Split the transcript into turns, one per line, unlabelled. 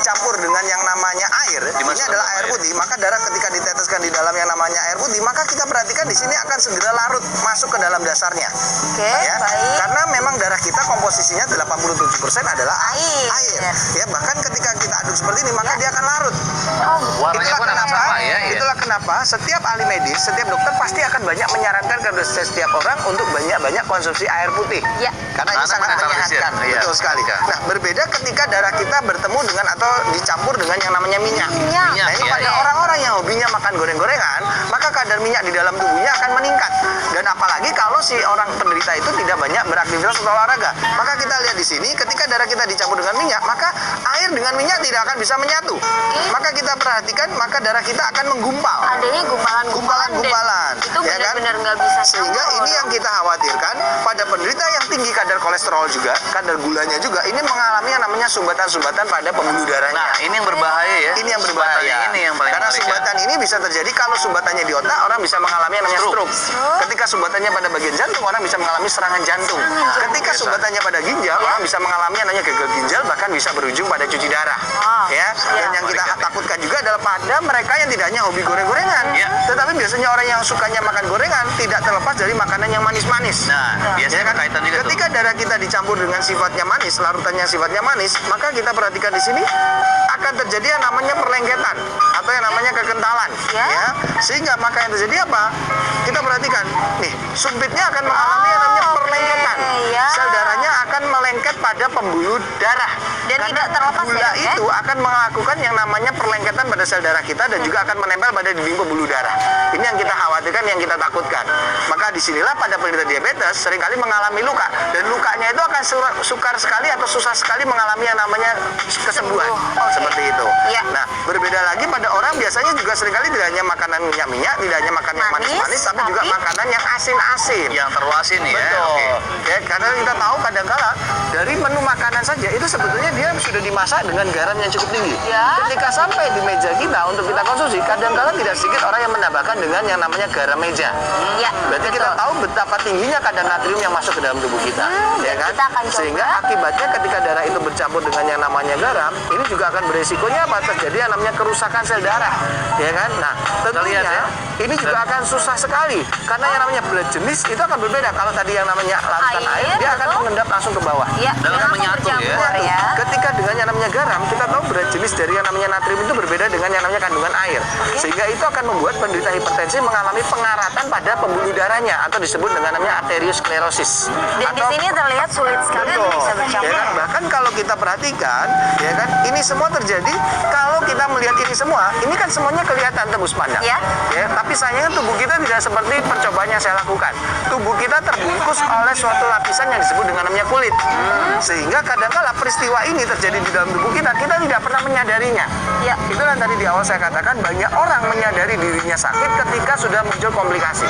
dicampur dengan yang namanya air, ini adalah air putih, maka darah ketika diteteskan di dalam yang namanya air putih, maka kita perhatikan di sini akan segera larut masuk ke dalam dasarnya.
Oke,
Ya,
baik.
karena memang darah kita komposisinya 87% adalah
Air.
air. Ya, bahkan ketika kita aduk seperti ini, maka dia akan larut.
Oh,
Warnanya pun akan sama ya.
Itulah kenapa setiap ahli medis, setiap dokter pasti akan banyak menyarankan kepada setiap orang untuk banyak-banyak konsumsi air putih.
ya.
Karena ini
Karena
sangat
menetralisir.
menyehatkan,
Iya.
betul sekali. Nah, berbeda ketika darah kita bertemu dengan atau dicampur dengan yang namanya minyak.
Minyak.
Nah, ini
Iya,
pada
iya.
orang-orang yang hobinya makan goreng-gorengan, maka kadar minyak di dalam tubuhnya akan meningkat. Dan apalagi kalau si orang penderita itu tidak banyak beraktivitas atau olahraga. Maka kita lihat di sini, ketika darah kita dicampur dengan minyak, maka air dengan minyak tidak akan bisa menyatu. Maka kita perhatikan, maka darah kita akan menggumpal.
Adanya gumpalan-gumpalan.
Gumpalan-gumpalan,
Dan Itu
ya kan?
benar-benar nggak bisa
Sehingga
campur.
ini yang kita khawatirkan pada penderita yang tinggi kadar kolesterol juga, kadar gulanya juga, ini mengalami yang namanya sumbatan-sumbatan pada pembuluh darahnya.
Nah, ini yang berbahaya ya.
Ini yang berbahaya.
Sumbatannya ini yang paling
Karena
mengerikan.
sumbatan ini bisa terjadi kalau sumbatannya di otak, orang bisa mengalami yang namanya stroke. Ketika sumbatannya pada bagian jantung, orang bisa mengalami serangan jantung. Ketika
Biasa.
sumbatannya pada ginjal, orang bisa mengalami yang namanya gagal ginjal, bahkan bisa berujung pada cuci darah.
Ah,
Ya. Dan
iya.
yang kita takutkan juga adalah pada mereka yang tidak hanya hobi goreng-gorengan,
Iya.
tetapi biasanya orang yang sukanya makan gorengan tidak terlepas dari makanan yang manis-manis.
Nah, biasanya
Ya kan?
berkaitan juga tuh.
Ketika darah kita dicampur dengan sifatnya manis, larutannya sifatnya manis, maka kita perhatikan di sini akan terjadi yang namanya perlengketan atau yang namanya kekentalan.
Ya.
Ya. Sehingga maka yang terjadi apa? Kita perhatikan, nih, sumpitnya akan mengalami yang namanya
oke.
perlengketan.
Ya.
Sel darahnya akan melengket pada pembuluh darah.
Dan
Karena
tidak terlepas
gula
ya, dok, ya?
itu akan melakukan yang namanya perlengketan pada sel darah kita dan juga akan menempel pada dinding pembuluh darah. Ini yang kita khawatirkan, yang kita takutkan. Maka disinilah pada penderita diabetes seringkali mengalami luka, dan lukanya itu akan sukar sekali atau susah sekali mengalami yang namanya kesembuhan.
Oke.
Seperti itu.
Ya.
Nah, berbeda lagi pada orang biasanya juga seringkali tidak hanya makanan minyak-minyak, tidak hanya makan yang
Manis,
manis-manis, tapi juga
tapi-
makanan yang asin-asin.
Yang terluasin ya.
Betul.
Oke.
Ya, karena kita tahu kadang-kala dari menu makanan saja itu sebetulnya dia sudah dimasak dengan garam yang cukup tinggi.
Ya.
Ketika sampai di meja kita untuk kita konsumsi, kadang-kala tidak sedikit orang yang menambahkan dengan yang namanya garam meja.
Ya,
Berarti kita
betul.
tahu betapa tingginya kadar natrium yang masuk ke dalam tubuh kita, ya kan?
kita akan coba.
Sehingga akibatnya ketika darah itu bercampur dengan yang namanya garam, ini juga akan beresikonya apa? Terjadi yang namanya kerusakan sel darah, ya kan? Nah, tentunya
lihat ya.
ini juga akan susah sekali karena yang namanya blood jenis itu akan berbeda. Kalau tadi yang namanya larutan
Air,
air, dia akan
betul.
mengendap langsung ke bawah.
Ya,
Dan akan
langsung
menyatu ya.
bercampur ya.
Ketika dengan yang namanya garam, kita tahu berat jenis dari yang namanya natrium itu berbeda dengan yang namanya kandungan air. Sehingga itu akan membuat penderita hipertensi mengalami pengaratan pada pembuluh darahnya atau disebut dengan namanya arteriosklerosis.
Dan di sini terlihat sulit sekali
Betul.
untuk bisa
Ya
bercampur.
kan? Bahkan kalau kita perhatikan, ya kan, ini semua terjadi kalau kita melihat ini semua, ini kan semuanya kelihatan tembus pandang.
Ya.
Ya, tapi sayangnya tubuh kita tidak seperti percobaan yang saya lakukan. Tubuh kita terbungkus oleh suatu lapisan yang disebut dengan namanya kulit. Sehingga kadangkala peristiwa ini terjadi di dalam tubuh kita tidak pernah menyadarinya.
Ya.
Itulah yang tadi di awal saya katakan, banyak orang menyadari dirinya sakit ketika sudah muncul komplikasi.